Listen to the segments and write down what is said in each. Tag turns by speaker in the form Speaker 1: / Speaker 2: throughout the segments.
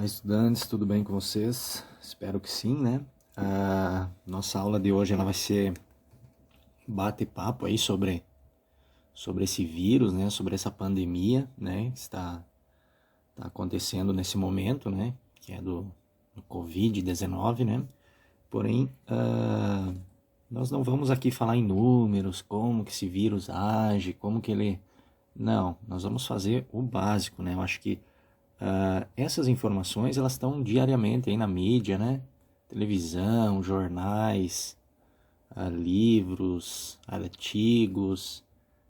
Speaker 1: Olá, estudantes, tudo bem com vocês? Espero que sim, né? A nossa aula de hoje ela vai ser bate-papo aí sobre esse vírus, né? Sobre essa pandemia, né? Que está acontecendo nesse momento, né? Que é do Covid-19, né? Porém, nós não vamos aqui falar em números, como que esse vírus age, como que ele... Não, nós vamos fazer o básico, né? Eu acho que essas informações elas estão diariamente aí na mídia, né? Televisão, jornais, livros, artigos,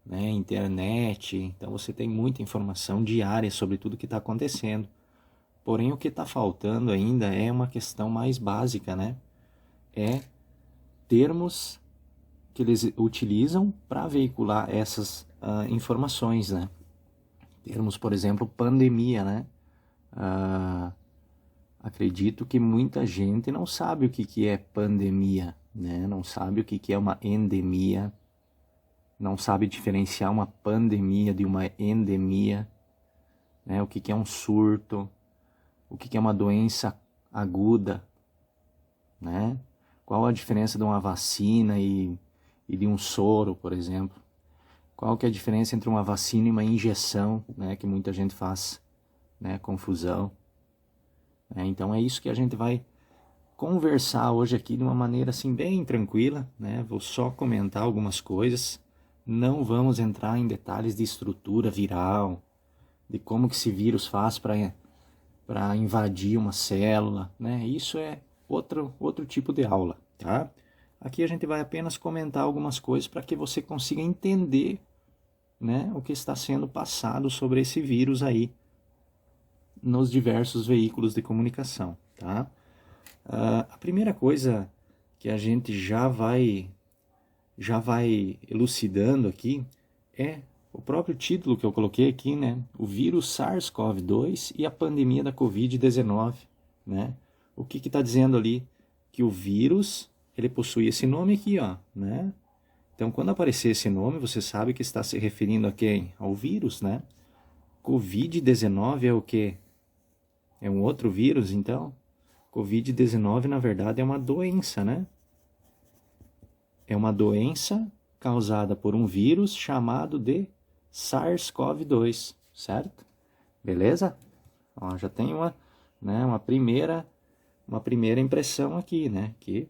Speaker 1: né? Internet. Então você tem muita informação diária sobre tudo que está acontecendo. Porém, o que está faltando ainda é uma questão mais básica, né? É termos que eles utilizam para veicular essas informações, né? Termos, por exemplo, pandemia, né? Acredito que muita gente não sabe o que é pandemia, né? Não sabe o que é uma endemia, não sabe diferenciar uma pandemia de uma endemia, né? O que é um surto, o que é uma doença aguda, né? Qual a diferença de uma vacina e de um soro, por exemplo? Qual que é a diferença entre uma vacina e uma injeção, né? Que muita gente faz, né? Confusão. Então é isso que a gente vai conversar hoje aqui de uma maneira assim bem tranquila, né? Vou só comentar algumas coisas, não vamos entrar em detalhes de estrutura viral, de como que esse vírus faz para invadir uma célula, né? Isso é outro tipo de aula, tá? Aqui a gente vai apenas comentar algumas coisas para que você consiga entender, né, o que está sendo passado sobre esse vírus aí nos diversos veículos de comunicação, tá? A primeira coisa que a gente já vai elucidando aqui é o próprio título que eu coloquei aqui, né? O vírus SARS-CoV-2 e a pandemia da Covid-19, né? O que está dizendo ali? Que o vírus, ele possui esse nome aqui, ó, né? Então, quando aparecer esse nome, você sabe que está se referindo a quem? Ao vírus, né? Covid-19 é o quê? É um outro vírus, então? Covid-19, na verdade, é uma doença, né? É uma doença causada por um vírus chamado de SARS-CoV-2, certo? Beleza? Ó, já tem uma primeira impressão aqui, né? Que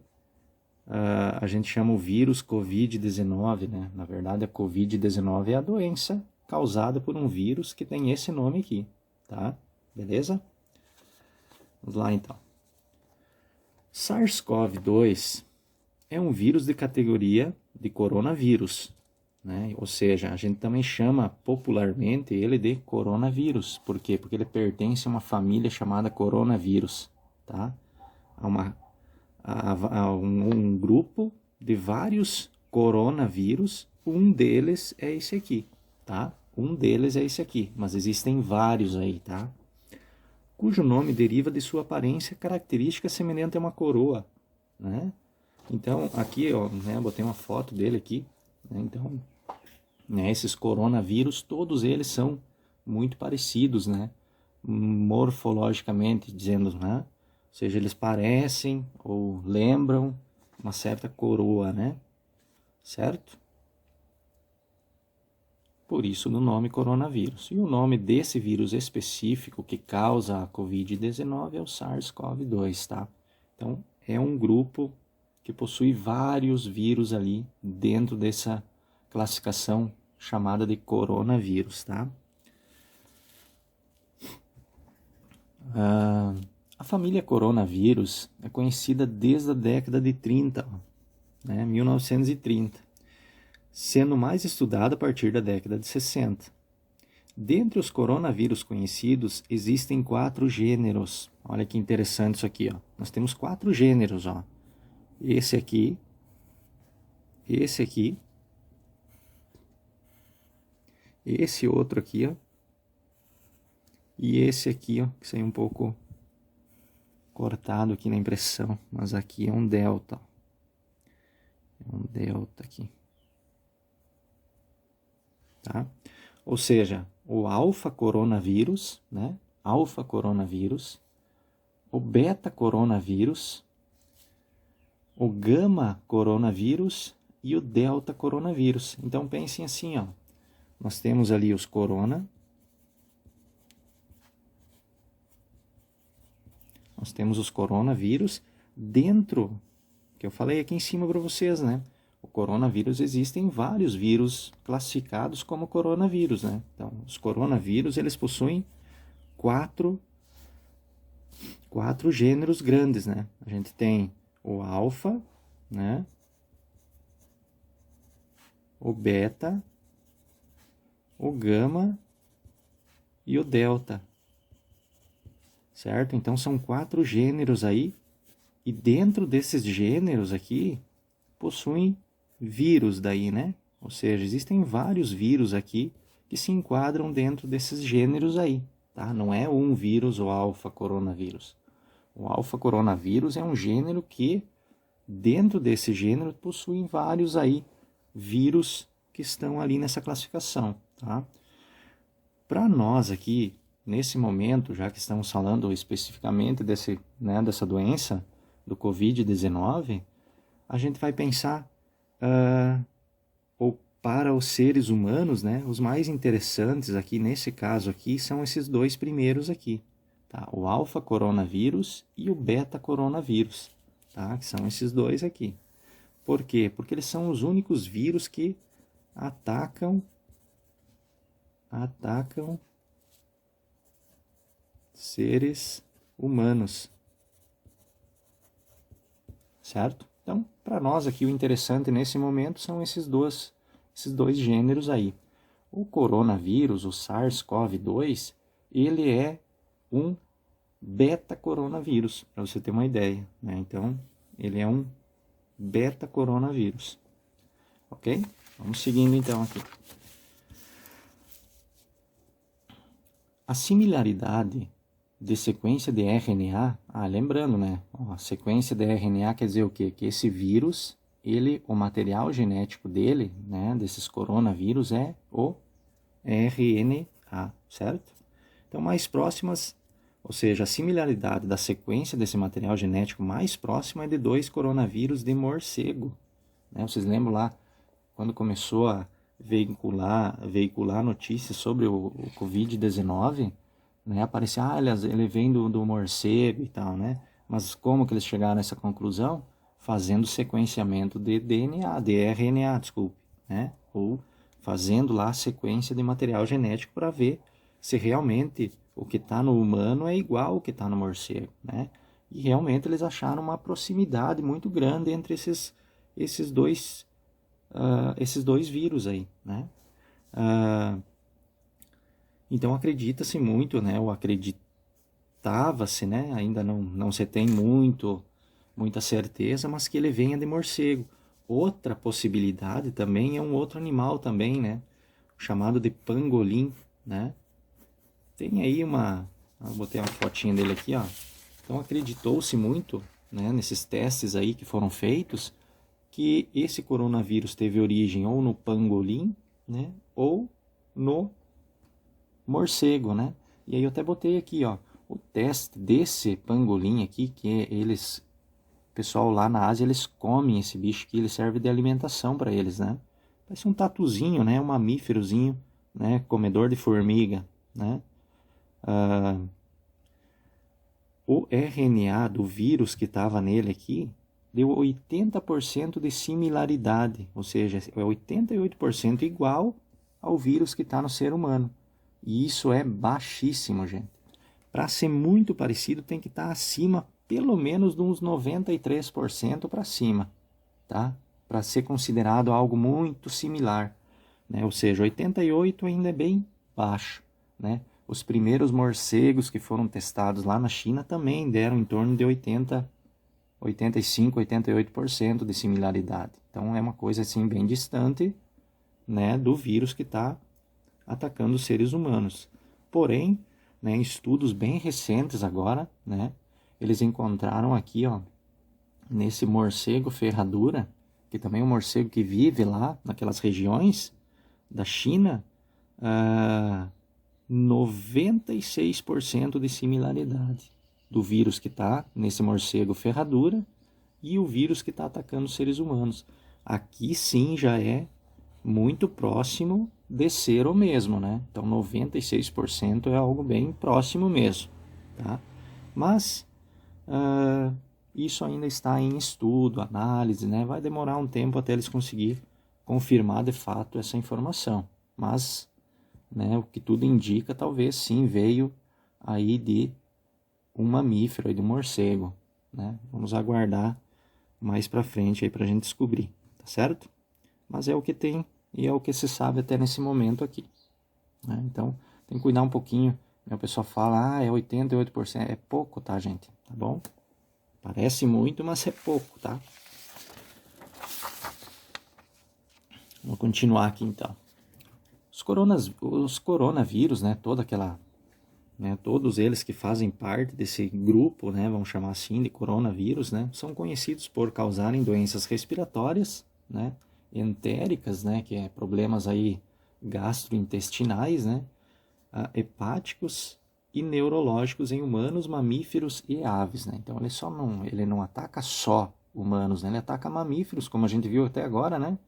Speaker 1: a gente chama o vírus Covid-19, né? Na verdade, a Covid-19 é a doença causada por um vírus que tem esse nome aqui, tá? Beleza? Vamos lá, então. SARS-CoV-2 é um vírus de categoria de coronavírus, né? Ou seja, a gente também chama popularmente ele de coronavírus. Por quê? Porque ele pertence a uma família chamada coronavírus, tá? A um grupo de vários coronavírus, um deles é esse aqui, tá? Um deles é esse aqui, mas existem vários aí, tá? Cujo nome deriva de sua aparência característica semelhante a uma coroa, né? Então, aqui, ó, né, botei uma foto dele aqui, né? Então, né, esses coronavírus, todos eles são muito parecidos, né? Morfologicamente dizendo, né? Ou seja, eles parecem ou lembram uma certa coroa, né? Certo? Por isso no nome coronavírus. E o nome desse vírus específico que causa a Covid-19 é o SARS-CoV-2, tá? Então, é um grupo que possui vários vírus ali dentro dessa classificação chamada de coronavírus, tá? A família coronavírus é conhecida desde a década de 30, né? 1930, sendo mais estudada a partir da década de 60. Dentre os coronavírus conhecidos, existem 4 gêneros. Olha que interessante isso aqui, ó. Nós temos 4 gêneros, ó. Esse aqui, esse outro aqui, ó, e esse aqui, ó, que saiu um pouco cortado aqui na impressão, mas aqui é um delta. É um delta aqui. Tá? Ou seja, o alfa coronavírus, né? Alfa coronavírus, o beta coronavírus, o gama coronavírus e o delta coronavírus. Então pensem assim, ó, nós temos ali os corona, nós temos os coronavírus dentro, que eu falei aqui em cima para vocês, né? O coronavírus, existem vários vírus classificados como coronavírus, né? Então, os coronavírus, eles possuem quatro gêneros grandes, né? A gente tem o alfa, né? O beta, o gama e o delta, certo? Então são 4 gêneros aí, e dentro desses gêneros aqui possuem vírus daí, né? Ou seja, existem vários vírus aqui que se enquadram dentro desses gêneros aí, tá? Não é um vírus, o alfa coronavírus. O alfa coronavírus é um gênero que, dentro desse gênero, possuem vários aí vírus que estão ali nessa classificação, tá? Para nós aqui, nesse momento, já que estamos falando especificamente dessa doença, do Covid-19, a gente vai pensar, ou para os seres humanos, né, os mais interessantes aqui, nesse caso aqui, são esses 2 primeiros aqui, tá? O alfa coronavírus e o beta coronavírus, tá? Que são esses 2 aqui. Por quê? Porque eles são os únicos vírus que atacam seres humanos, certo? Então, para nós aqui, o interessante nesse momento são esses dois gêneros aí. O coronavírus, o SARS-CoV-2, ele é um beta-coronavírus, para você ter uma ideia, né? Então, ele é um beta-coronavírus, ok? Vamos seguindo então aqui. A similaridade de sequência de RNA, lembrando, né? A sequência de RNA quer dizer o quê? Que esse vírus, o material genético dele, né, desses coronavírus é o RNA, certo? Então, mais próximas, ou seja, a similaridade da sequência desse material genético mais próxima é de 2 coronavírus de morcego, né? Vocês lembram lá, quando começou a veicular notícias sobre o Covid-19, né? Aparecia, ele vem do morcego e tal, né? Mas como que eles chegaram a essa conclusão? Fazendo sequenciamento de DNA, de RNA, desculpe, né? Ou fazendo lá a sequência de material genético para ver se realmente o que está no humano é igual ao que está no morcego, né? E realmente eles acharam uma proximidade muito grande entre esses dois vírus aí, né? Então acredita-se muito, né? Ou acreditava-se, né? Ainda não se tem muita certeza, mas que ele venha de morcego. Outra possibilidade também é um outro animal também, né? Chamado de pangolim, né? Tem aí eu botei uma fotinha dele aqui, ó. Então acreditou-se muito, né, nesses testes aí que foram feitos, que esse coronavírus teve origem ou no pangolim, né, ou no morcego, né? E aí eu até botei aqui, ó, o teste desse pangolim aqui, que pessoal lá na Ásia, eles comem esse bicho aqui, ele serve de alimentação para eles, né? Parece um tatuzinho, né? Um mamíferozinho, né? Comedor de formiga, né? O RNA do vírus que estava nele aqui deu 80% de similaridade, ou seja, é 88% igual ao vírus que está no ser humano. E isso é baixíssimo, gente. Para ser muito parecido, tem que estar acima, pelo menos, de uns 93% para cima, tá? Para ser considerado algo muito similar, né? Ou seja, 88% ainda é bem baixo, né? Os primeiros morcegos que foram testados lá na China também deram em torno de 85%, 88% de similaridade. Então é uma coisa assim bem distante, né, do vírus que está atacando os seres humanos. Porém, né, em estudos bem recentes agora, né, eles encontraram aqui, ó, nesse morcego ferradura, que também é um morcego que vive lá naquelas regiões da China, 96% de similaridade do vírus que está nesse morcego ferradura e o vírus que está atacando os seres humanos. Aqui sim já é muito próximo de ser o mesmo, né? Então 96% é algo bem próximo mesmo, tá? Mas isso ainda está em estudo, análise, né? Vai demorar um tempo até eles conseguirem confirmar de fato essa informação. Mas, né, o que tudo indica, talvez sim veio aí de um mamífero, aí de um morcego, né? Vamos aguardar mais para frente aí para a gente descobrir, tá certo? Mas é o que tem e é o que se sabe até nesse momento aqui, né? Então, tem que cuidar um pouquinho. O pessoal fala, é 88%, é pouco, tá, gente? Tá bom? Parece muito, mas é pouco, tá? Vamos continuar aqui, então. Os coronavírus, né, todos eles que fazem parte desse grupo, né, vamos chamar assim de coronavírus, né, são conhecidos por causarem doenças respiratórias, né, entéricas, né, que é problemas aí gastrointestinais, né, hepáticos e neurológicos em humanos, mamíferos e aves, né. Então ele não ataca só humanos, né, ele ataca mamíferos, como a gente viu até agora, né,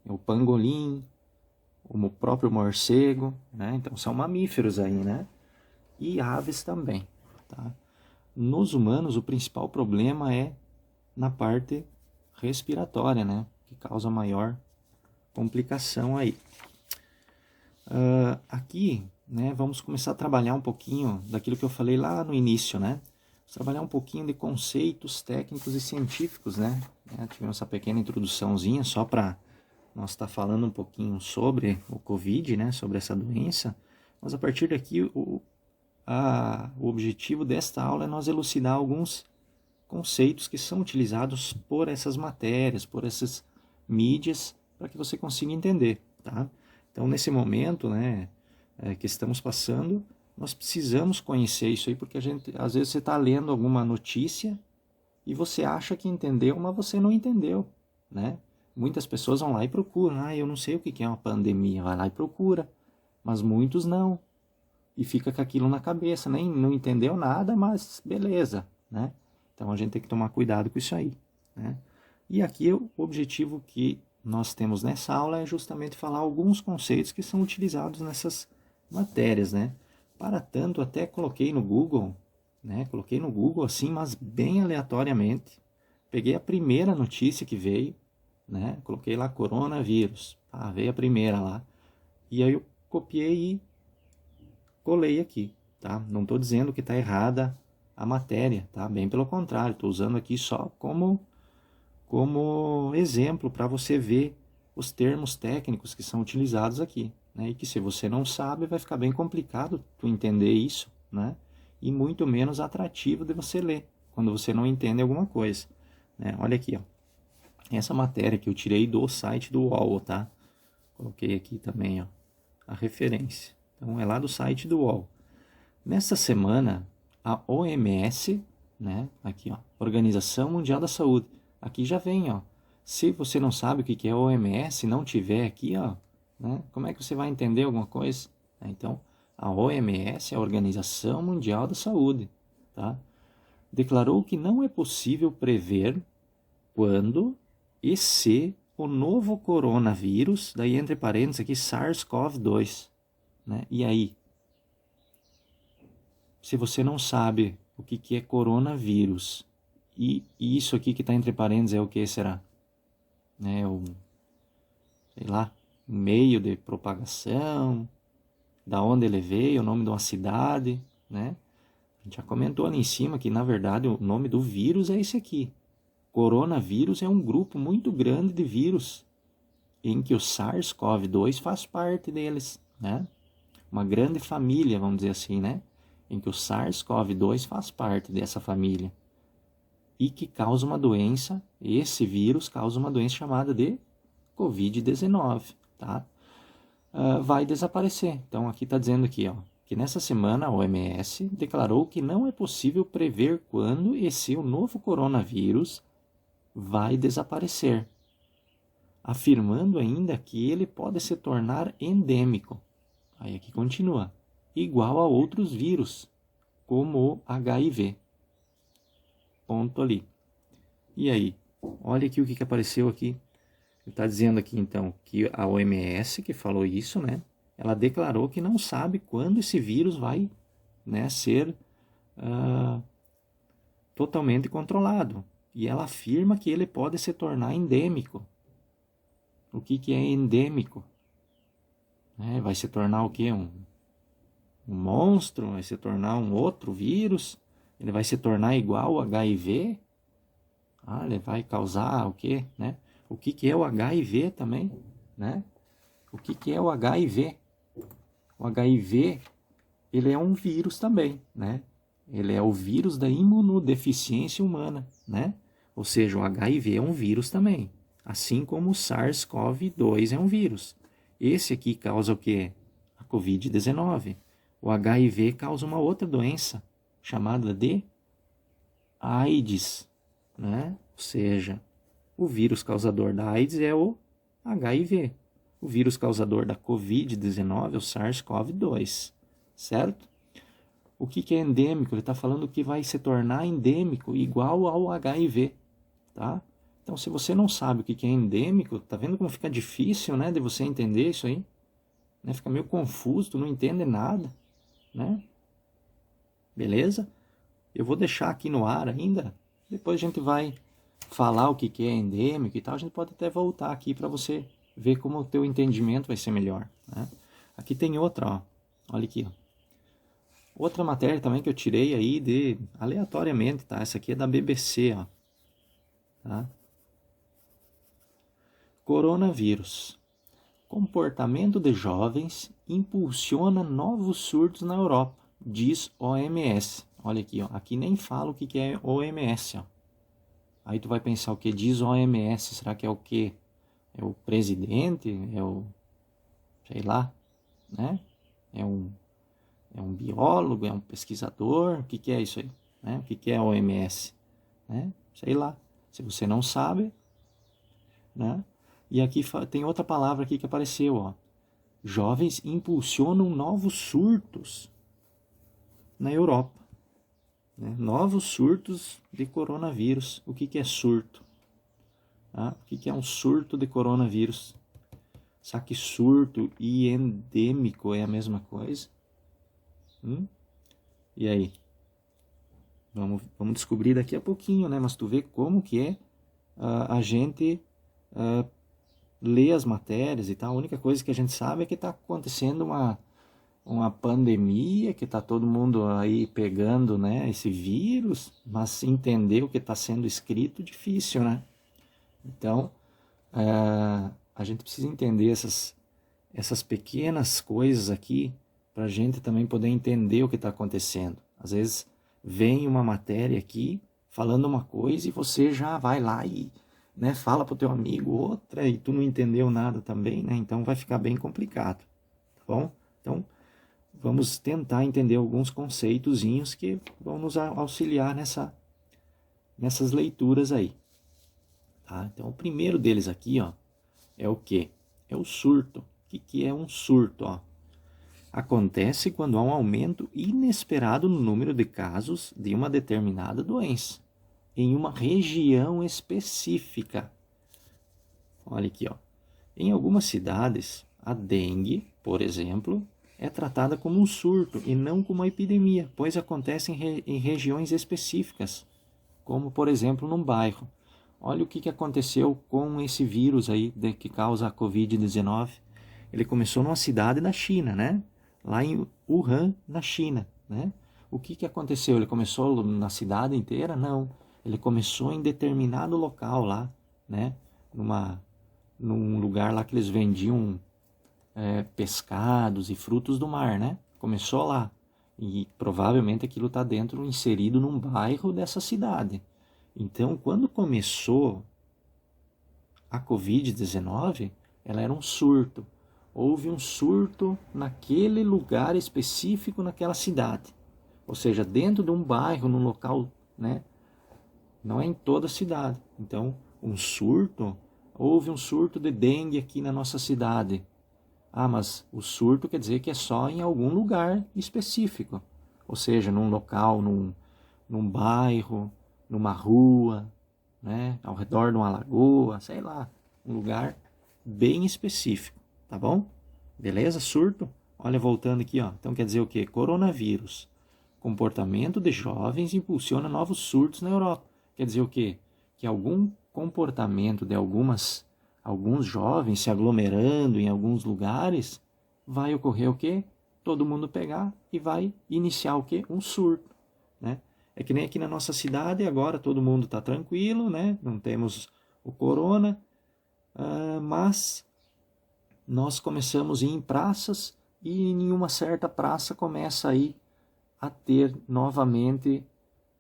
Speaker 1: o pangolim, o próprio morcego, né, então são mamíferos aí, né, e aves também, tá? Nos humanos, o principal problema é na parte respiratória, né? Que causa maior complicação aí. Aqui, né, vamos começar a trabalhar um pouquinho daquilo que eu falei lá no início, né? Vamos trabalhar um pouquinho de conceitos técnicos e científicos, né? Tivemos essa pequena introduçãozinha só para nós estar falando um pouquinho sobre o Covid, né? Sobre essa doença. Mas a partir daqui, o objetivo desta aula é nós elucidar alguns conceitos que são utilizados por essas matérias, por essas mídias, para que você consiga entender, tá? Então, nesse momento, né, que estamos passando, nós precisamos conhecer isso aí, porque às vezes você está lendo alguma notícia e você acha que entendeu, mas você não entendeu, né? Muitas pessoas vão lá e procuram, eu não sei o que é uma pandemia, vai lá e procura, mas muitos não. E fica com aquilo na cabeça, nem não entendeu nada, mas beleza, né? Então a gente tem que tomar cuidado com isso aí, né? E aqui o objetivo que nós temos nessa aula é justamente falar alguns conceitos que são utilizados nessas matérias, né? Para tanto, até coloquei no Google, né? Coloquei no Google assim, mas bem aleatoriamente. Peguei a primeira notícia que veio, né? Coloquei lá coronavírus, veio a primeira lá. E aí eu copiei e colei aqui, tá? Não estou dizendo que está errada a matéria, tá? Bem pelo contrário, estou usando aqui só como exemplo para você ver os termos técnicos que são utilizados aqui, né? E que se você não sabe, vai ficar bem complicado tu entender isso, né? E muito menos atrativo de você ler, quando você não entende alguma coisa, né? Olha aqui, ó. Essa matéria que eu tirei do site do UOL, tá? Coloquei aqui também, ó, a referência. Então, é lá do site do UOL. Nessa semana, a OMS, né, aqui, ó, Organização Mundial da Saúde, aqui já vem, ó, se você não sabe o que é OMS, não tiver aqui, ó, né, como é que você vai entender alguma coisa? Então, a OMS é a Organização Mundial da Saúde, tá? Declarou que não é possível prever quando e se o novo coronavírus, daí entre parênteses aqui, SARS-CoV-2, né? E aí, se você não sabe o que é coronavírus, e isso aqui que está entre parênteses é o que será? Né? Sei lá, meio de propagação, da onde ele veio, o nome de uma cidade, né? A gente já comentou ali em cima que, na verdade, o nome do vírus é esse aqui. Coronavírus é um grupo muito grande de vírus, em que o SARS-CoV-2 faz parte deles, né? Uma grande família, vamos dizer assim, né? Em que o SARS-CoV-2 faz parte dessa família. E que causa uma doença, esse vírus causa uma doença chamada de Covid-19, tá? Vai desaparecer. Então aqui está dizendo aqui, ó, que nessa semana a OMS declarou que não é possível prever quando e se o novo coronavírus vai desaparecer, afirmando ainda que ele pode se tornar endêmico. Aí aqui continua, igual a outros vírus, como o HIV, ponto ali. E aí? Olha aqui o que apareceu aqui. Ele está dizendo aqui, então, que a OMS, que falou isso, né? Ela declarou que não sabe quando esse vírus vai, né, ser totalmente controlado. E ela afirma que ele pode se tornar endêmico. O que é endêmico? Vai se tornar o quê? Um monstro? Vai se tornar um outro vírus? Ele vai se tornar igual ao HIV? Ele vai causar o quê? Né? O que é o HIV também? Né? O que é o HIV? O HIV, ele é um vírus também, né? Ele é o vírus da imunodeficiência humana, né? Ou seja, o HIV é um vírus também, assim como o SARS-CoV-2 é um vírus. Esse aqui causa o quê? A Covid-19. O HIV causa uma outra doença, chamada de AIDS, né? Ou seja, o vírus causador da AIDS é o HIV. O vírus causador da Covid-19 é o SARS-CoV-2, certo? O que é endêmico? Ele está falando que vai se tornar endêmico igual ao HIV, tá? Então, se você não sabe o que é endêmico, tá vendo como fica difícil, né, de você entender isso aí? Né? Fica meio confuso, tu não entende nada, né? Beleza? Eu vou deixar aqui no ar ainda, depois a gente vai falar o que é endêmico e tal, a gente pode até voltar aqui para você ver como o teu entendimento vai ser melhor, né? Aqui tem outra, ó. Olha aqui, ó. Outra matéria também que eu tirei aí de aleatoriamente, tá? Essa aqui é da BBC, ó. Tá? Coronavírus. Comportamento de jovens impulsiona novos surtos na Europa, diz OMS. Olha aqui, ó. Aqui nem fala o que é OMS, ó. Aí tu vai pensar o que diz OMS, será que é o quê? É o presidente? É o, sei lá, né? É um biólogo? É um pesquisador? O que é isso aí? Né? O que é a OMS? Né? Sei lá. Se você não sabe, né? E aqui tem outra palavra aqui que apareceu, ó. Jovens impulsionam novos surtos na Europa. Né? Novos surtos de coronavírus. O que é surto? O que é um surto de coronavírus? Será que surto e endêmico é a mesma coisa? E aí? Vamos descobrir daqui a pouquinho, né? Mas tu vê como que é a gente ler as matérias e tal. A única coisa que a gente sabe é que está acontecendo uma pandemia, que está todo mundo aí pegando, né, esse vírus, mas entender o que está sendo escrito, difícil, né? Então, a gente precisa entender essas pequenas coisas aqui para a gente também poder entender o que está acontecendo. Às vezes vem uma matéria aqui falando uma coisa e você já vai lá e, né, fala para o teu amigo outra e tu não entendeu nada também, né? Então vai ficar bem complicado, tá bom? Então vamos tentar entender alguns conceitozinhos que vão nos auxiliar nessas leituras aí. Tá? Então o primeiro deles aqui, ó, é o quê? É o surto. O que é um surto? Ó? Acontece quando há um aumento inesperado no número de casos de uma determinada doença em uma região específica. Olha aqui, ó. Em algumas cidades, a dengue, por exemplo, é tratada como um surto e não como uma epidemia, pois acontece em regiões específicas, como, por exemplo, num bairro. Olha o que aconteceu com esse vírus aí que causa a Covid-19. Ele começou numa cidade da China, né? Lá em Wuhan, na China, né? O que aconteceu? Ele começou na cidade inteira? Não. Ele começou em determinado local lá, né? Num lugar lá que eles vendiam pescados e frutos do mar, né? Começou lá. E provavelmente aquilo está inserido num bairro dessa cidade. Então, quando começou a Covid-19, ela era um surto. Houve um surto naquele lugar específico, naquela cidade. Ou seja, dentro de um bairro, num local, né? Não é em toda a cidade. Então, houve um surto de dengue aqui na nossa cidade. Mas o surto quer dizer que é só em algum lugar específico. Ou seja, num local, num bairro, numa rua, né? Ao redor de uma lagoa, sei lá, um lugar bem específico, tá bom? Beleza? Surto? Olha, voltando aqui, ó. Então quer dizer o quê? Coronavírus. Comportamento de jovens impulsiona novos surtos na Europa. Quer dizer o quê? Que algum comportamento de alguns jovens se aglomerando em alguns lugares, vai ocorrer o quê? Todo mundo pegar e vai iniciar o quê? Um surto, né? É que nem aqui na nossa cidade, agora todo mundo está tranquilo, né? Não temos o corona, mas nós começamos a ir em praças e em uma certa praça começa aí a ter novamente,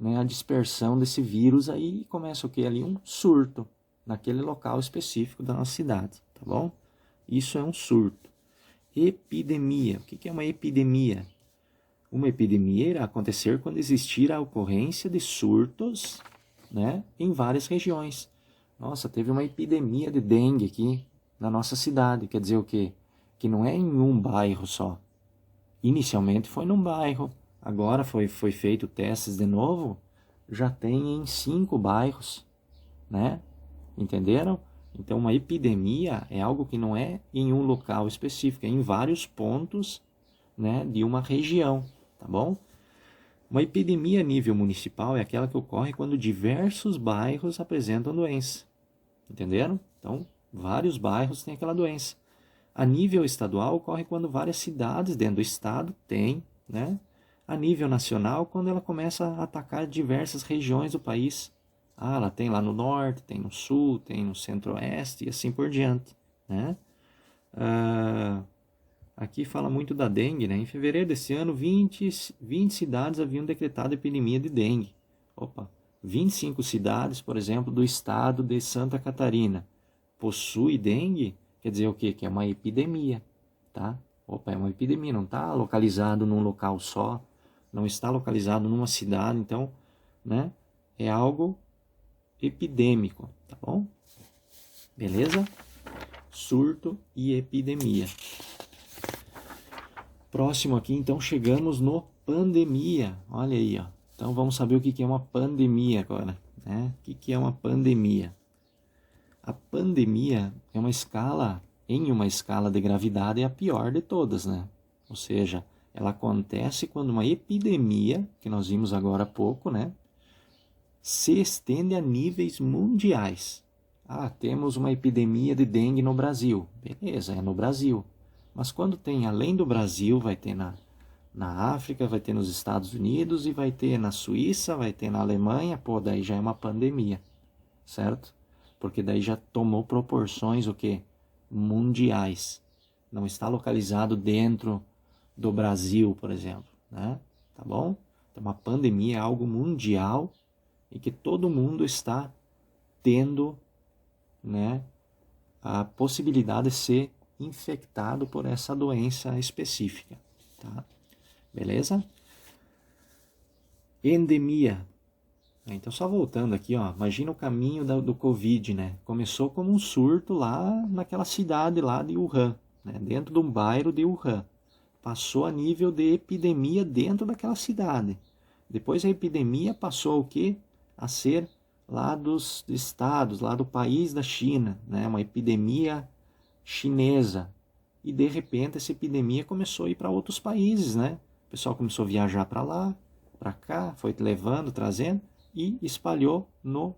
Speaker 1: né, a dispersão desse vírus aí e começa o que ali? Um surto naquele local específico da nossa cidade, tá bom? Isso é um surto. Epidemia. O que é uma epidemia? Uma epidemia irá acontecer quando existir a ocorrência de surtos, né, em várias regiões. Nossa, teve uma epidemia de dengue aqui na nossa cidade. Quer dizer o quê? Que não é em um bairro só. Inicialmente foi num bairro, agora foi feito testes de novo, já tem em 5 bairros, né? Entenderam? Então uma epidemia é algo que não é em um local específico, é em vários pontos, né, de uma região, tá bom? Uma epidemia a nível municipal é aquela que ocorre quando diversos bairros apresentam doença, entenderam? Então vários bairros têm aquela doença. A nível estadual ocorre quando várias cidades dentro do estado têm, né? A nível nacional, quando ela começa a atacar diversas regiões do país. Ah, ela tem lá no norte, tem no sul, tem no centro-oeste e assim por diante, né? Aqui fala muito da dengue, né? Em fevereiro desse ano, 20 cidades haviam decretado epidemia de dengue. 25 cidades, por exemplo, do estado de Santa Catarina possui dengue. Quer dizer o quê? Que é uma epidemia, tá? É uma epidemia, não está localizado num local só, não está localizado numa cidade, então, né? É algo epidêmico, tá bom? Beleza? Surto e epidemia. Próximo aqui, então, chegamos no pandemia. Olha aí, ó. Então, vamos saber o que é uma pandemia agora, né? O que é uma pandemia? A pandemia é uma escala de gravidade, é a pior de todas, né? Ou seja, ela acontece quando uma epidemia, que nós vimos agora há pouco, né, se estende a níveis mundiais. Ah, temos uma epidemia de dengue no Brasil. Beleza, é no Brasil. Mas quando tem além do Brasil, vai ter na África, vai ter nos Estados Unidos e vai ter na Suíça, vai ter na Alemanha, daí já é uma pandemia, certo? Porque daí já tomou proporções o quê? Mundiais. Não está localizado dentro do Brasil, por exemplo, né? Tá bom? Então, uma pandemia é algo mundial e que todo mundo está tendo, né, a possibilidade de ser infectado por essa doença específica, tá? Beleza? Endemia. Então, só voltando aqui, ó, imagina o caminho do Covid, né? Começou como um surto lá naquela cidade lá de Wuhan, né? Dentro de um bairro de Wuhan. Passou a nível de epidemia dentro daquela cidade. Depois a epidemia passou o quê? A ser lá dos estados, lá do país da China, né? Uma epidemia chinesa. E de repente essa epidemia começou a ir para outros países, né? O pessoal começou a viajar para lá, para cá, foi levando, trazendo e espalhou no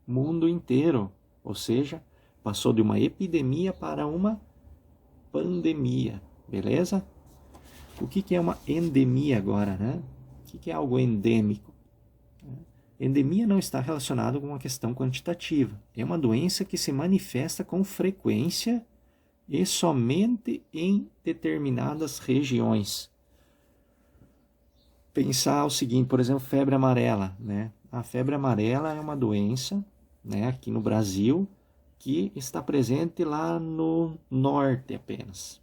Speaker 1: mundo inteiro. Ou seja, passou de uma epidemia para uma pandemia, beleza? O que é uma endemia agora, né? O que é algo endêmico? Endemia não está relacionado com uma questão quantitativa. É uma doença que se manifesta com frequência e somente em determinadas regiões. Pensar o seguinte, por exemplo, febre amarela, né? A febre amarela é uma doença, né, aqui no Brasil, que está presente lá no norte apenas.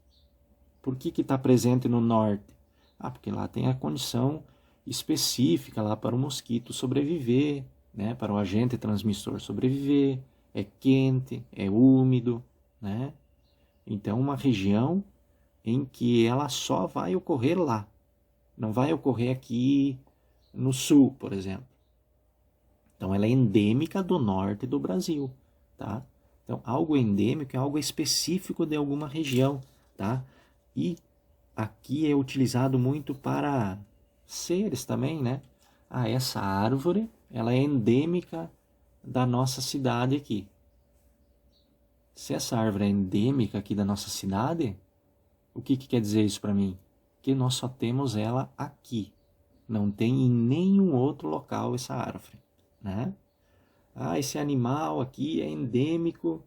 Speaker 1: Por que está presente no norte? Porque lá tem a condição específica lá para o mosquito sobreviver, né, para o agente transmissor sobreviver, é quente, é úmido, né? Então, uma região em que ela só vai ocorrer lá. Não vai ocorrer aqui no sul, por exemplo. Então, ela é endêmica do norte do Brasil, tá? Então, algo endêmico é algo específico de alguma região, tá? E aqui é utilizado muito para seres também, né? Ah, essa árvore, ela é endêmica da nossa cidade aqui. Se essa árvore é endêmica aqui da nossa cidade, o que quer dizer isso para mim? Que nós só temos ela aqui. Não tem em nenhum outro local essa árvore, né? Ah, esse animal aqui é endêmico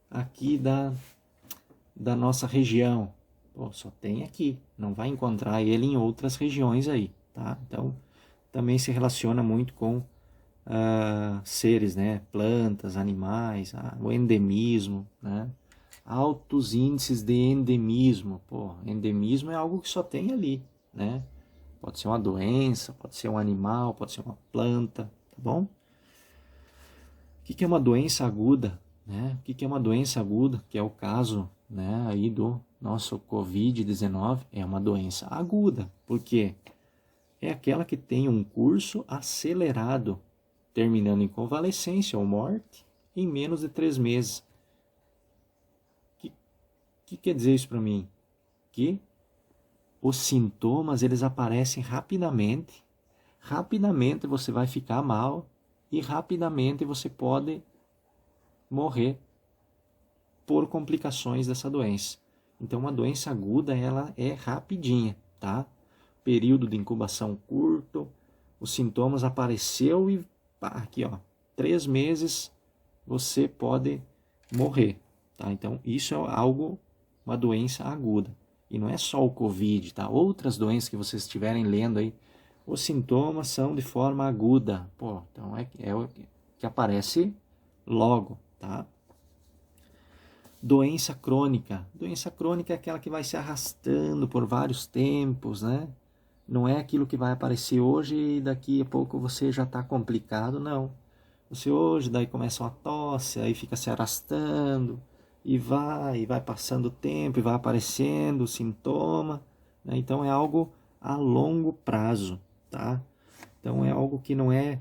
Speaker 1: aqui da nossa região. Pô, só tem aqui. Não vai encontrar ele em outras regiões aí, tá? Então, também se relaciona muito com seres, né? Plantas, animais, o endemismo, né? Altos índices de endemismo. Pô, endemismo é algo que só tem ali, né? Pode ser uma doença, pode ser um animal, pode ser uma planta, tá bom? O que é uma doença aguda, né? O que é uma doença aguda, que é o caso, né, aí do nosso Covid-19, é uma doença aguda. Por quê? É aquela que tem um curso acelerado, terminando em convalescência ou morte em menos de 3 meses. O que quer dizer isso para mim? Que os sintomas, eles aparecem rapidamente. Rapidamente você vai ficar mal e rapidamente você pode morrer por complicações dessa doença. Então, uma doença aguda, ela é rapidinha, tá? Período de incubação curto, os sintomas apareceu e pá, aqui, ó, 3 meses você pode morrer, tá? Então, isso é algo, uma doença aguda. E não é só o Covid, tá? Outras doenças que vocês estiverem lendo aí, os sintomas são de forma aguda. Pô, então é o que aparece logo, tá? Doença crônica. Doença crônica é aquela que vai se arrastando por vários tempos, né? Não é aquilo que vai aparecer hoje e daqui a pouco você já está complicado, não. Você hoje daí começa uma tosse, aí fica se arrastando e vai passando o tempo e vai aparecendo o sintoma, né? Então é algo a longo prazo, tá? Então é algo que não é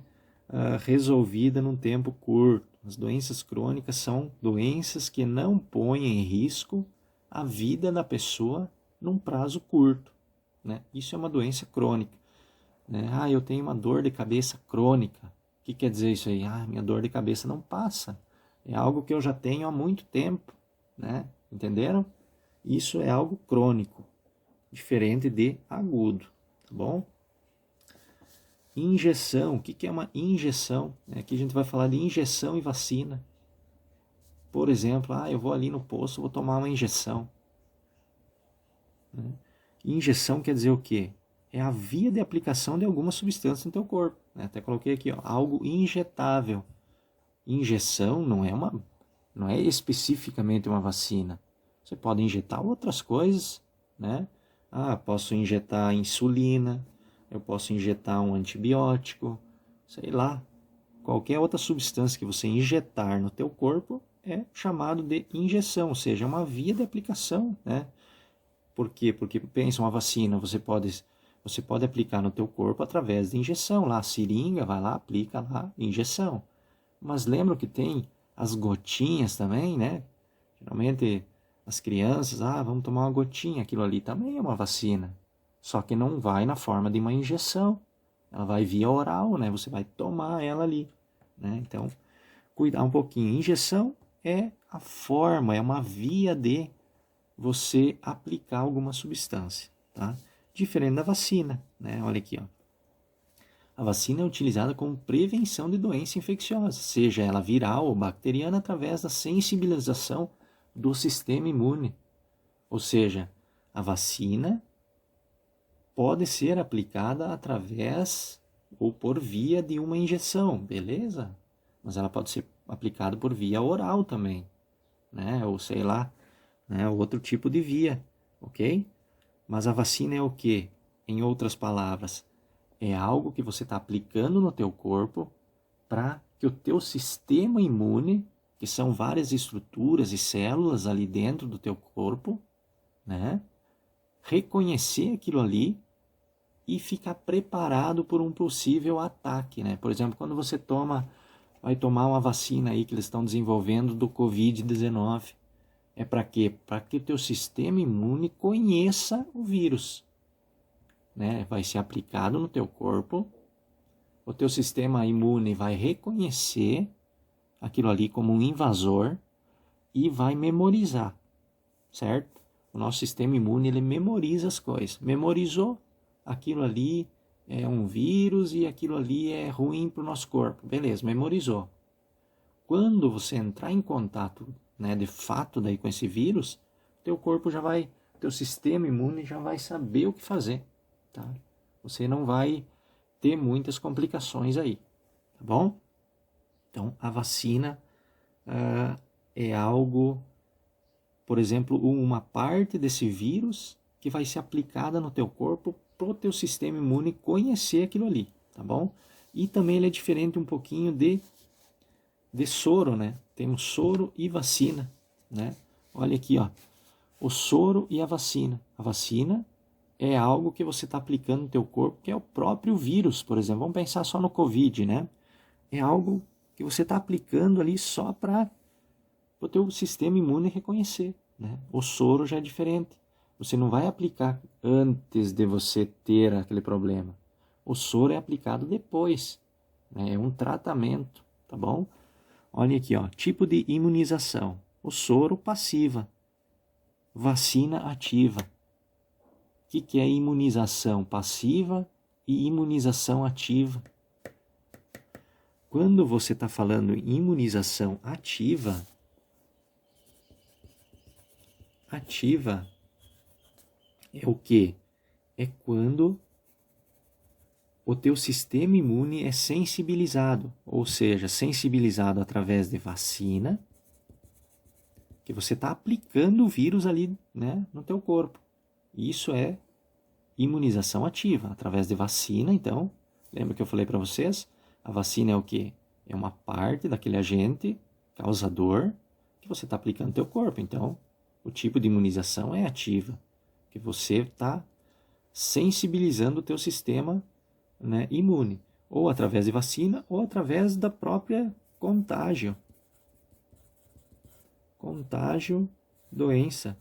Speaker 1: resolvida num tempo curto. As doenças crônicas são doenças que não põem em risco a vida da pessoa num prazo curto, né? Isso é uma doença crônica, né? Ah, eu tenho uma dor de cabeça crônica. O que quer dizer isso aí? Ah, minha dor de cabeça não passa. É algo que eu já tenho há muito tempo, né? Entenderam? Isso é algo crônico, diferente de agudo, tá bom? Injeção. O que é uma injeção? Aqui a gente vai falar de injeção e vacina. Por exemplo, eu vou ali no posto, vou tomar uma injeção. Injeção quer dizer o quê? É a via de aplicação de alguma substância no teu corpo. Até coloquei aqui, ó, algo injetável. Injeção não é especificamente uma vacina. Você pode injetar outras coisas, né? Posso injetar insulina, eu posso injetar um antibiótico, sei lá. Qualquer outra substância que você injetar no teu corpo é chamado de injeção, ou seja, é uma via de aplicação, né? Por quê? Porque, pensa, uma vacina, você pode aplicar no teu corpo através de injeção, lá, a seringa, vai lá, aplica lá, injeção. Mas lembra que tem as gotinhas também, né? Geralmente as crianças, vamos tomar uma gotinha, aquilo ali também é uma vacina. Só que não vai na forma de uma injeção. Ela vai via oral, né? Você vai tomar ela ali, né? Então, cuidar um pouquinho. Injeção é a forma, é uma via de você aplicar alguma substância, tá? Diferente da vacina, né? Olha aqui, ó. A vacina é utilizada como prevenção de doença infecciosa, seja ela viral ou bacteriana, através da sensibilização do sistema imune. Ou seja, a vacina pode ser aplicada através ou por via de uma injeção, beleza? Mas ela pode ser aplicada por via oral também, né? Ou sei lá, né? Outro tipo de via, ok? Mas a vacina é o quê? Em outras palavras, é algo que você está aplicando no teu corpo para que o teu sistema imune, que são várias estruturas e células ali dentro do teu corpo, né? Reconhecer aquilo ali e ficar preparado por um possível ataque, né? Por exemplo, quando você vai tomar uma vacina aí que eles estão desenvolvendo do Covid-19, é para quê? Para que o teu sistema imune conheça o vírus, né? Vai ser aplicado no teu corpo, o teu sistema imune vai reconhecer aquilo ali como um invasor e vai memorizar, certo? O nosso sistema imune, ele memoriza as coisas. Memorizou, aquilo ali é um vírus e aquilo ali é ruim para o nosso corpo. Beleza, memorizou. Quando você entrar em contato, né, de fato daí com esse vírus, teu corpo já vai, teu sistema imune já vai saber o que fazer, tá? Você não vai ter muitas complicações aí, tá bom? Então, a vacina é algo, por exemplo, uma parte desse vírus que vai ser aplicada no teu corpo para o teu sistema imune conhecer aquilo ali, tá bom? E também ele é diferente um pouquinho de soro, né? Tem o soro e vacina, né? Olha aqui, ó, o soro e a vacina. A vacina é algo que você está aplicando no teu corpo, que é o próprio vírus, por exemplo. Vamos pensar só no Covid, né? É algo que você está aplicando ali só para o teu sistema imune reconhecer, né? O soro já é diferente. Você não vai aplicar antes de você ter aquele problema. O soro é aplicado depois, né? É um tratamento, tá bom? Olha aqui, ó, tipo de imunização. O soro passiva, vacina ativa. O que é imunização passiva e imunização ativa? Quando você está falando em imunização ativa, é o quê? É quando o teu sistema imune é sensibilizado, ou seja, sensibilizado através de vacina, que você está aplicando o vírus ali, né, no teu corpo. Isso é imunização ativa, através de vacina. Então, lembra que eu falei para vocês? A vacina é o quê? É uma parte daquele agente causador que você está aplicando no teu corpo. Então, o tipo de imunização é ativa, que você está sensibilizando o teu sistema, né, imune, ou através de vacina, ou através da própria contágio, doença,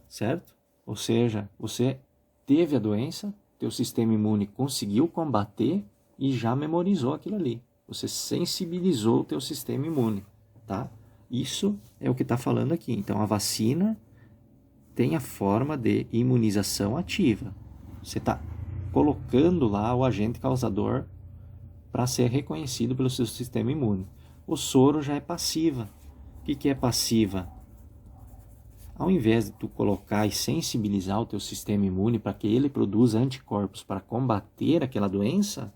Speaker 1: certo? Ou seja, você teve a doença, teu sistema imune conseguiu combater e já memorizou aquilo ali. Você sensibilizou o teu sistema imune, tá? Isso é o que está falando aqui. Então, a vacina tem a forma de imunização ativa. Você está colocando lá o agente causador para ser reconhecido pelo seu sistema imune. O soro já é passiva. O que é passiva? Ao invés de tu colocar e sensibilizar o teu sistema imune para que ele produza anticorpos para combater aquela doença,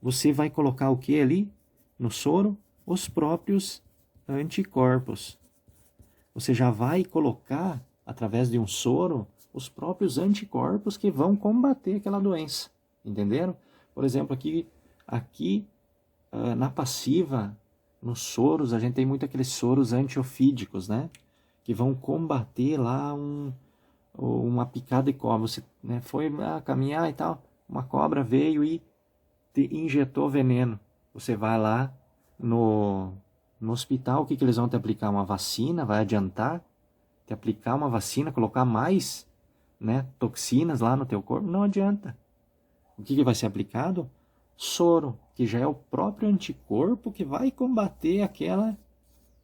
Speaker 1: você vai colocar o que ali no soro? Os próprios anticorpos. Você já vai colocar, através de um soro, os próprios anticorpos que vão combater aquela doença. Entenderam? Por exemplo, aqui na passiva, nos soros, a gente tem muito aqueles soros antiofídicos, né? Que vão combater lá uma picada de cobra. Você, né, foi caminhar e tal, uma cobra veio e te injetou veneno. Você vai lá no hospital, o que eles vão te aplicar? Uma vacina? Vai adiantar te aplicar uma vacina, colocar mais, né, toxinas lá no teu corpo? Não adianta. O que vai ser aplicado? Soro, que já é o próprio anticorpo que vai combater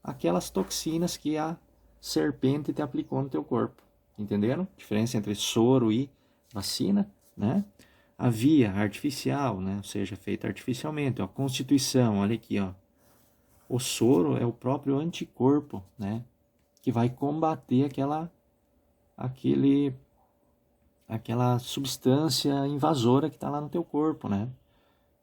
Speaker 1: aquelas toxinas que a serpente te aplicou no teu corpo. Entenderam? Diferença entre soro e vacina, né? A via artificial, né? Ou seja, feita artificialmente. A constituição, olha aqui, ó. O soro é o próprio anticorpo, né? Que vai combater aquela substância invasora que está lá no teu corpo, né?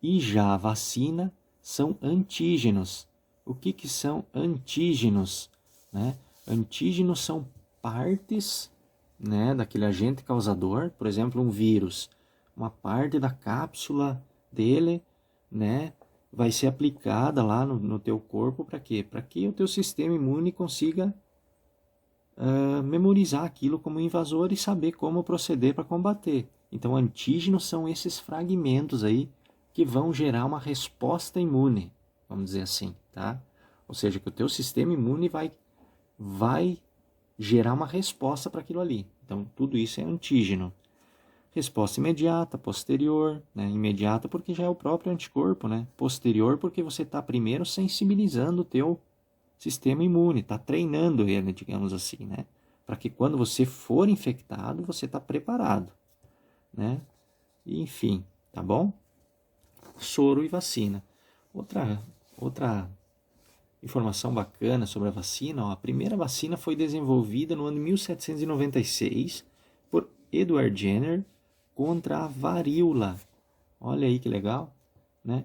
Speaker 1: E já a vacina são antígenos. O que são antígenos, né? Antígenos são partes, né, daquele agente causador, por exemplo, um vírus. Uma parte da cápsula dele, né, vai ser aplicada lá no teu corpo para quê? Para que o teu sistema imune consiga memorizar aquilo como invasor e saber como proceder para combater. Então, antígenos são esses fragmentos aí que vão gerar uma resposta imune, vamos dizer assim, tá? Ou seja, que o teu sistema imune vai gerar uma resposta para aquilo ali. Então, tudo isso é antígeno. Resposta imediata, posterior, né? Imediata porque já é o próprio anticorpo, né? Posterior porque você está primeiro sensibilizando o teu sistema imune, está treinando ele, digamos assim, né? Para que quando você for infectado, você está preparado, né? Enfim, tá bom? Soro e vacina. Outra informação bacana sobre a vacina, ó, a primeira vacina foi desenvolvida no ano de 1796 por Edward Jenner contra a varíola. Olha aí que legal, né?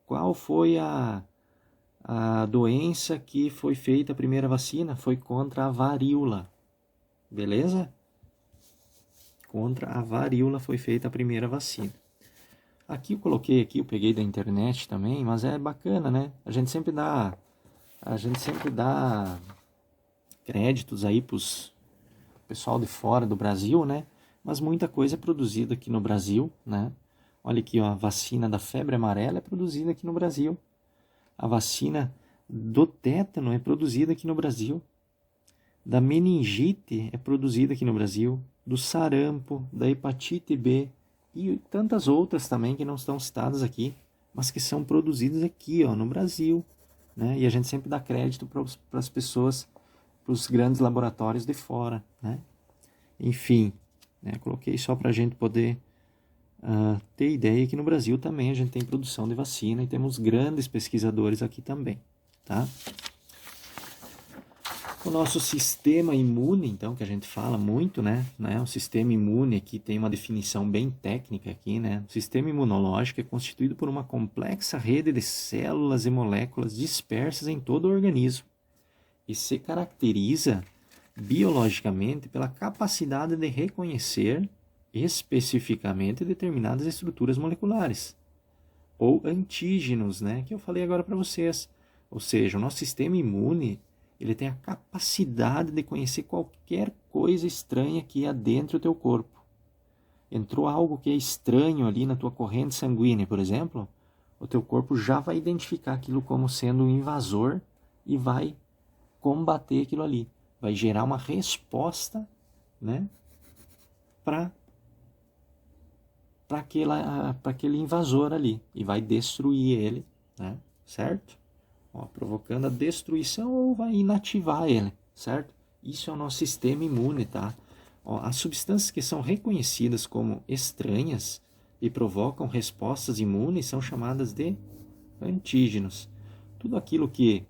Speaker 1: Qual foi a doença que foi feita a primeira vacina? Foi contra a varíola, beleza? Contra a varíola foi feita a primeira vacina. Aqui eu peguei da internet também, mas é bacana, né? A gente sempre dá créditos aí pros pessoal de fora do Brasil, né? Mas muita coisa é produzida aqui no Brasil, né? Olha aqui, ó, a vacina da febre amarela é produzida aqui no Brasil. A vacina do tétano é produzida aqui no Brasil. Da meningite é produzida aqui no Brasil. Do sarampo, da hepatite B e tantas outras também que não estão citadas aqui, mas que são produzidas aqui, ó, no Brasil, né? E a gente sempre dá crédito para as pessoas, para os grandes laboratórios de fora, né? Enfim, né? Coloquei só para a gente poder ter ideia que no Brasil também a gente tem produção de vacina e temos grandes pesquisadores aqui também, tá? O nosso sistema imune, então, que a gente fala muito, né? O sistema imune aqui tem uma definição bem técnica aqui, né? O sistema imunológico é constituído por uma complexa rede de células e moléculas dispersas em todo o organismo e se caracteriza biologicamente pela capacidade de reconhecer especificamente determinadas estruturas moleculares ou antígenos, né? Que eu falei agora para vocês. Ou seja, o nosso sistema imune ele tem a capacidade de conhecer qualquer coisa estranha que há dentro do teu corpo. Entrou algo que é estranho ali na tua corrente sanguínea, por exemplo, o teu corpo já vai identificar aquilo como sendo um invasor e vai combater aquilo ali. Vai gerar uma resposta, né, para aquele invasor ali e vai destruir ele, né, certo? Ó, provocando a destruição ou vai inativar ele, certo? Isso é o nosso sistema imune, tá? Ó, as substâncias que são reconhecidas como estranhas e provocam respostas imunes são chamadas de antígenos. Tudo aquilo que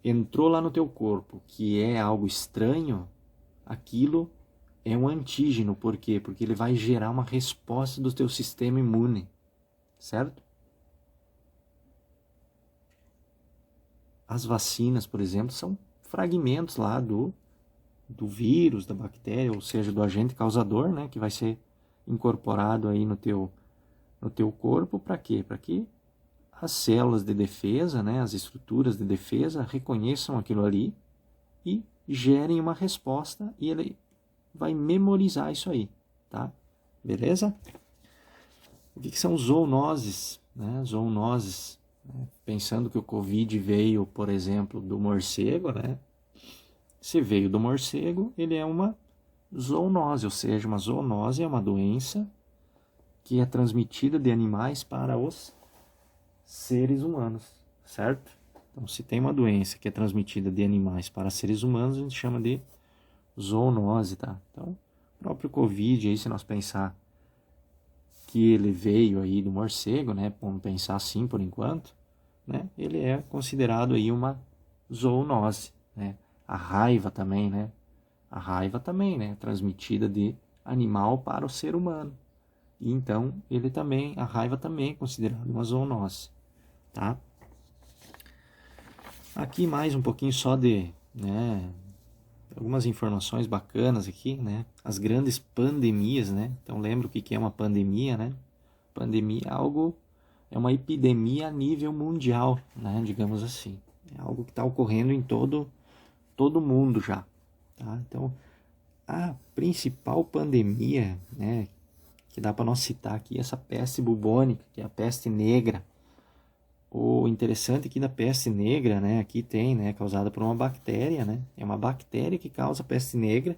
Speaker 1: entrou lá no teu corpo, que é algo estranho, aquilo é um antígeno. Por quê? Porque ele vai gerar uma resposta do teu sistema imune, certo? As vacinas, por exemplo, são fragmentos lá do vírus, da bactéria, ou seja, do agente causador, né, que vai ser incorporado aí no teu corpo. Para quê? Para que as células de defesa, né, as estruturas de defesa reconheçam aquilo ali e gerem uma resposta e ele vai memorizar isso aí, tá? Beleza? O que são zoonoses, né? Zoonoses, né? Pensando que o Covid veio, por exemplo, do morcego, né? Se veio do morcego, ele é uma zoonose, ou seja, uma zoonose é uma doença que é transmitida de animais para os seres humanos, certo? Então, se tem uma doença que é transmitida de animais para seres humanos, a gente chama de zoonose, tá? Então, o próprio Covid, aí, se nós pensar que ele veio aí do morcego, né? Vamos pensar assim por enquanto, né? Ele é considerado aí uma zoonose, né? A raiva também, né? A raiva também, né? Transmitida de animal para o ser humano. E então, a raiva também é considerada uma zoonose, tá? Aqui mais um pouquinho só de, né, algumas informações bacanas aqui, né? As grandes pandemias, né? Então lembra o que é uma pandemia, né? Pandemia é uma epidemia a nível mundial, né? Digamos assim. É algo que está ocorrendo em todo mundo já, tá? Então, a principal pandemia, né, que dá para nós citar aqui, essa peste bubônica, que é a peste negra. O interessante aqui da peste negra, né, aqui tem, né, causada por uma bactéria, né, é uma bactéria que causa peste negra.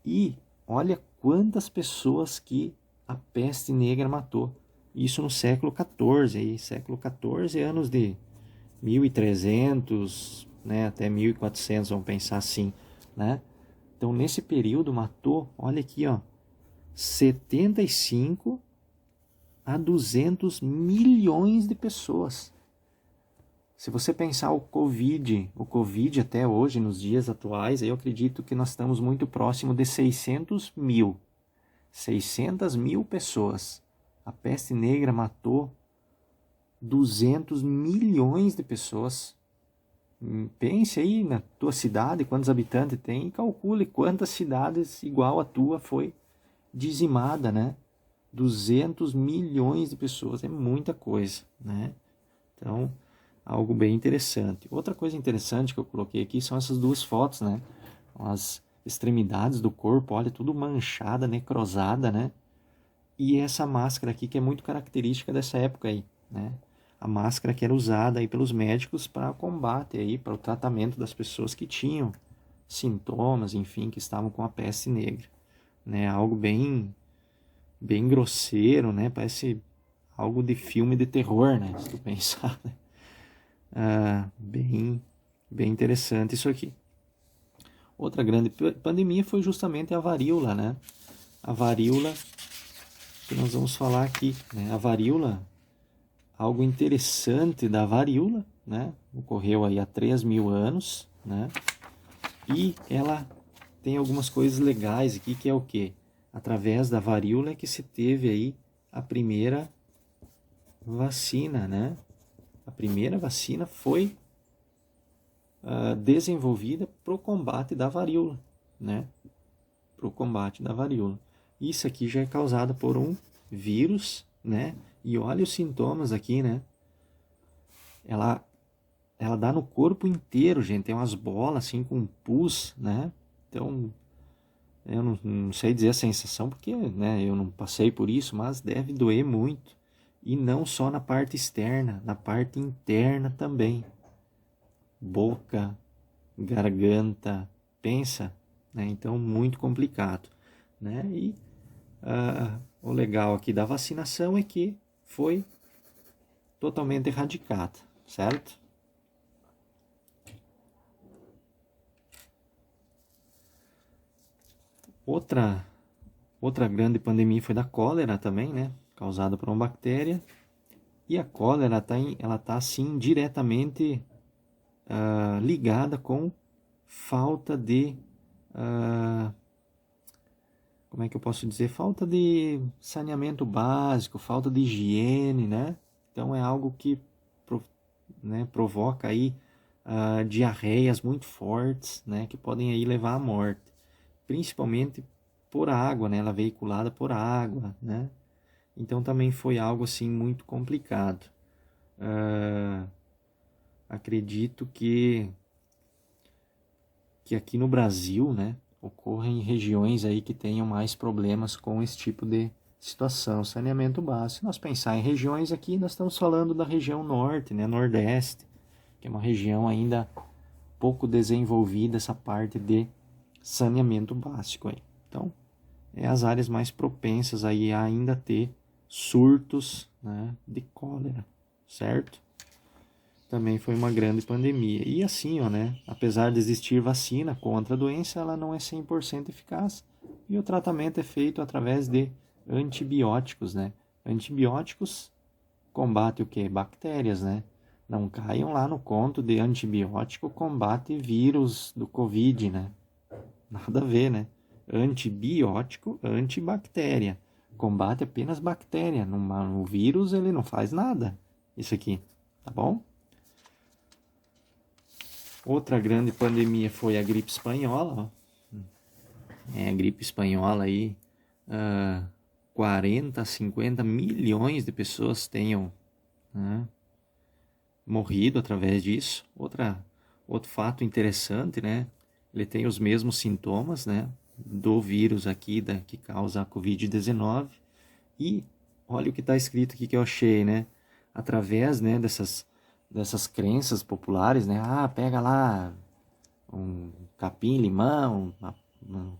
Speaker 1: E olha quantas pessoas que a peste negra matou. Isso no século XIV, aí, século XIV, anos de 1300, né, até 1400, vamos pensar assim, né? Então, nesse período matou, olha aqui, ó, 75 a 200 milhões de pessoas. Se você pensar o Covid até hoje, nos dias atuais, eu acredito que nós estamos muito próximo de 600 mil. 600 mil pessoas. A peste negra matou 200 milhões de pessoas. Pense aí na tua cidade, quantos habitantes tem, e calcule quantas cidades igual a tua foi dizimada, né? 200 milhões de pessoas, é muita coisa, né? Então, algo bem interessante. Outra coisa interessante que eu coloquei aqui são essas duas fotos, né? As extremidades do corpo, olha, tudo manchada, necrosada, né? E essa máscara aqui que é muito característica dessa época aí, né? A máscara que era usada aí pelos médicos para combate aí, para o tratamento das pessoas que tinham sintomas, enfim, que estavam com a peste negra, né? Algo bem grosseiro, né? Parece algo de filme de terror, né? Se tu pensar, né? Bem interessante isso aqui. Outra grande pandemia foi justamente a varíola, né? A varíola que nós vamos falar aqui, né? A varíola, algo interessante da varíola, né? Ocorreu aí há 3.000 anos, né? E ela tem algumas coisas legais aqui, que é o quê? Através da varíola é que se teve aí a primeira vacina, né? A primeira vacina foi desenvolvida para o combate da varíola, né? Para o combate da varíola. Isso aqui já é causado por um vírus, né? E olha os sintomas aqui, né? Ela dá no corpo inteiro, gente. Tem umas bolas assim com pus, né? Então, eu não sei dizer a sensação porque, né, eu não passei por isso, mas deve doer muito. E não só na parte externa, na parte interna também. Boca, garganta, pensa, né? Então, muito complicado, né? E o legal aqui da vacinação é que foi totalmente erradicada, certo? Outra grande pandemia foi da cólera também, né? Causada por uma bactéria. E a cólera ela tá assim diretamente ligada com falta de como é que eu posso dizer? Falta de saneamento básico, falta de higiene, né? Então é algo que né, provoca aí diarreias muito fortes, né? Que podem aí levar à morte, principalmente por água, né? Ela é veiculada por água, né? Então também foi algo assim muito complicado. Acredito que aqui no Brasil, né, ocorrem regiões aí que tenham mais problemas com esse tipo de situação, saneamento básico. Se nós pensar em regiões aqui, nós estamos falando da região norte, né, nordeste, que é uma região ainda pouco desenvolvida essa parte de saneamento básico aí. Então, é as áreas mais propensas aí a ainda ter surtos, né, de cólera, certo? Também foi uma grande pandemia. E assim, ó, né, apesar de existir vacina contra a doença, ela não é 100% eficaz. E o tratamento é feito através de antibióticos, né? Antibióticos combate o quê? Bactérias, né? Não caiam lá no conto de antibiótico combate vírus do Covid, né? Nada a ver, né? Antibiótico, antibactéria. Combate apenas bactéria. No vírus ele não faz nada. Isso aqui, tá bom? Outra grande pandemia foi a gripe espanhola. A gripe espanhola aí, 40, 50 milhões de pessoas tenham, né, morrido através disso. Outro fato interessante, né? Ele tem os mesmos sintomas, né? do vírus aqui que causa a Covid-19. E olha o que está escrito aqui que eu achei, né? Através, né, dessas crenças populares, né? Ah, pega lá um capim, limão,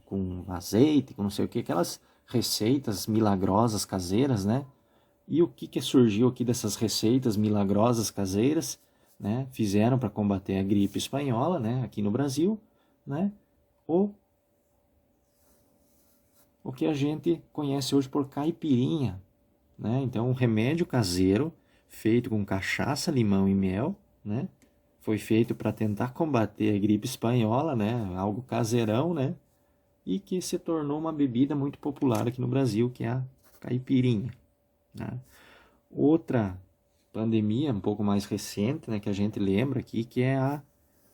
Speaker 1: com azeite, com não sei o que, aquelas receitas milagrosas caseiras, né? E o que surgiu aqui dessas receitas milagrosas caseiras, né? Fizeram para combater a gripe espanhola, né? Aqui no Brasil, né? O que a gente conhece hoje por caipirinha, né? Então, um remédio caseiro feito com cachaça, limão e mel, né? Foi feito para tentar combater a gripe espanhola, né? Algo caseirão, né? E que se tornou uma bebida muito popular aqui no Brasil, que é a caipirinha, né? Outra pandemia um pouco mais recente, né, que a gente lembra aqui, que é a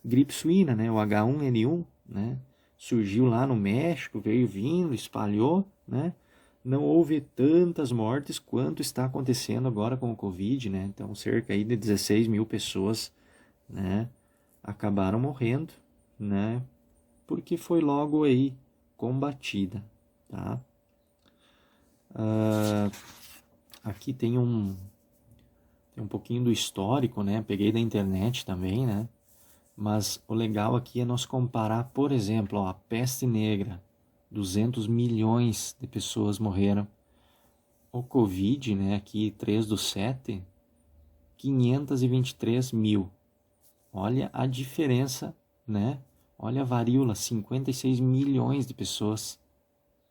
Speaker 1: gripe suína, né, o H1N1, né? Surgiu lá no México, veio vindo, espalhou, né? Não houve tantas mortes quanto está acontecendo agora com o Covid, né? Então, cerca aí de 16 mil pessoas, né, acabaram morrendo, né? Porque foi logo aí combatida, tá? Aqui tem um pouquinho do histórico, né? Peguei da internet também, né? Mas o legal aqui é nós comparar, por exemplo, ó, a peste negra, 200 milhões de pessoas morreram. O Covid, né, aqui 3/7, 523 mil. Olha a diferença, né? Olha a varíola, 56 milhões de pessoas.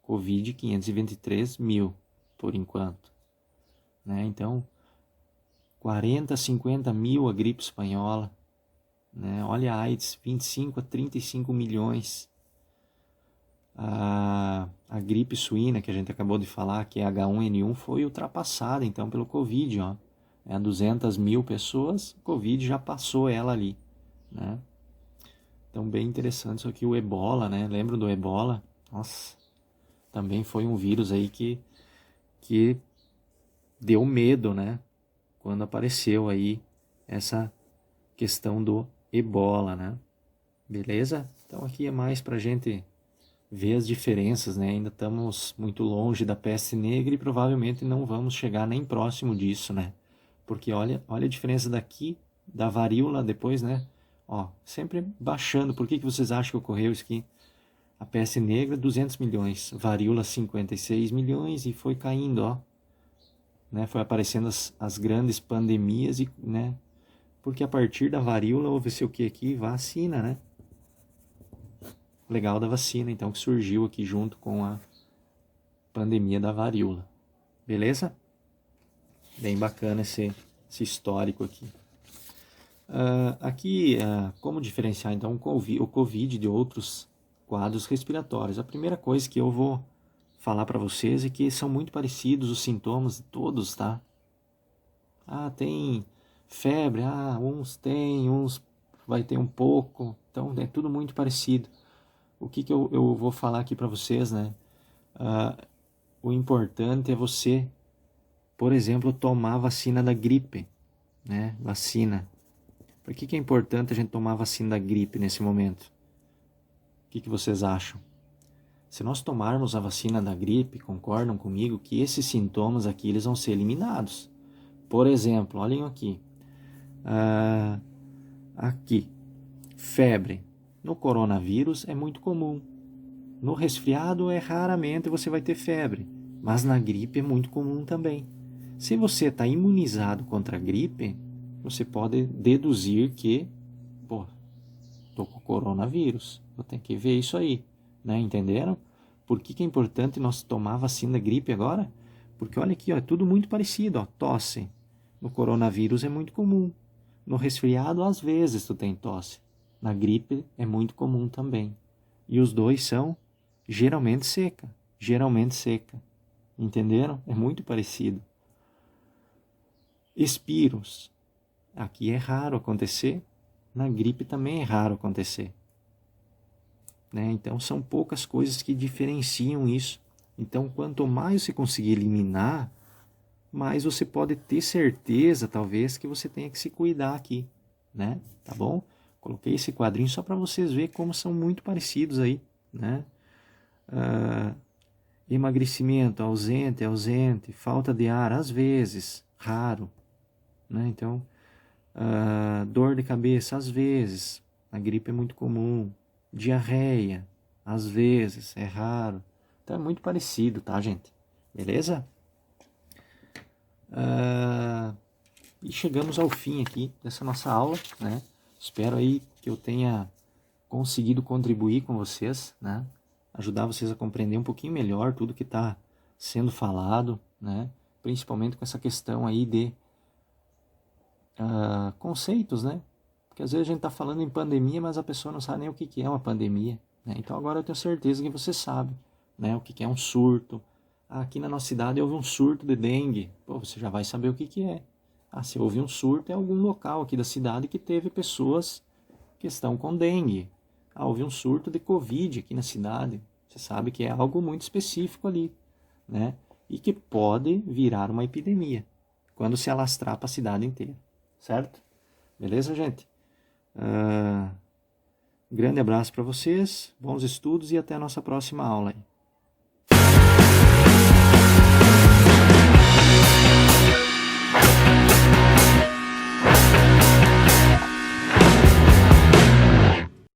Speaker 1: Covid, 523 mil, por enquanto, né? Então, 40, 50 mil a gripe espanhola, né? Olha a AIDS, 25 a 35 milhões. A gripe suína, que a gente acabou de falar, que é H1N1, foi ultrapassada, então, pelo Covid, ó. 200 mil pessoas, o Covid já passou ela ali, né? Então, bem interessante isso aqui, o Ebola, né? Lembra do Ebola? Nossa, também foi um vírus aí que deu medo, né? Quando apareceu aí essa questão do Ebola, né? Beleza? Então aqui é mais para a gente ver as diferenças, né? Ainda estamos muito longe da peste negra e provavelmente não vamos chegar nem próximo disso, né? Porque olha a diferença daqui, da varíola depois, né? Ó, sempre baixando. Por que vocês acham que ocorreu isso aqui? A peste negra, 200 milhões. Varíola, 56 milhões e foi caindo, ó. Né? Foi aparecendo as grandes pandemias, e, né? Porque a partir da varíola houve-se o que aqui? Vacina, né? Legal da vacina, então, que surgiu aqui junto com a pandemia da varíola. Beleza? Bem bacana esse histórico aqui. Como diferenciar, então, o Covid de outros quadros respiratórios? A primeira coisa que eu vou falar para vocês é que são muito parecidos os sintomas de todos, tá? Tem febre, uns tem, uns vai ter um pouco, então é tudo muito parecido. O que eu vou falar aqui para vocês, né? O importante é você, por exemplo, tomar a vacina da gripe, né? Vacina. Por que é importante a gente tomar a vacina da gripe nesse momento? O que vocês acham? Se nós tomarmos a vacina da gripe, concordam comigo que esses sintomas aqui eles vão ser eliminados. Por exemplo, olhem aqui. Aqui, febre. No coronavírus é muito comum. No resfriado raramente você vai ter febre, mas na gripe é muito comum também. Se você está imunizado contra a gripe, você pode deduzir que, estou com coronavírus, eu tenho que ver isso aí, né? Entenderam? Por que é importante nós tomar a vacina da gripe agora? Porque olha aqui, ó, é tudo muito parecido, ó, tosse. No coronavírus é muito comum. No resfriado, às vezes, tu tem tosse. Na gripe é muito comum também. E os dois são geralmente seca. Entenderam? É muito parecido. Espiros. Aqui é raro acontecer. Na gripe também é raro acontecer. Né? Então, são poucas coisas que diferenciam isso. Então, quanto mais você conseguir eliminar, mais você pode ter certeza, talvez, que você tenha que se cuidar aqui, né? Tá bom? Coloquei esse quadrinho só para vocês verem como são muito parecidos aí, né? Emagrecimento, ausente, ausente. Falta de ar, às vezes, raro, né? Então, dor de cabeça, às vezes. A gripe é muito comum. Diarreia, às vezes, é raro. Então é muito parecido, tá, gente? Beleza? E chegamos ao fim aqui dessa nossa aula, né? Espero aí que eu tenha conseguido contribuir com vocês, né? Ajudar vocês a compreender um pouquinho melhor tudo que está sendo falado, né? Principalmente com essa questão aí de conceitos, né? Porque às vezes a gente está falando em pandemia, mas a pessoa não sabe nem o que é uma pandemia, né? Então agora eu tenho certeza que você sabe, né? O que é um surto. Aqui na nossa cidade houve um surto de dengue. Pô, você já vai saber o que é. Se houve um surto em algum local aqui da cidade que teve pessoas que estão com dengue. Houve um surto de Covid aqui na cidade. Você sabe que é algo muito específico ali, né? E que pode virar uma epidemia quando se alastrar para a cidade inteira, certo? Beleza, gente? Grande abraço para vocês, bons estudos e até a nossa próxima aula.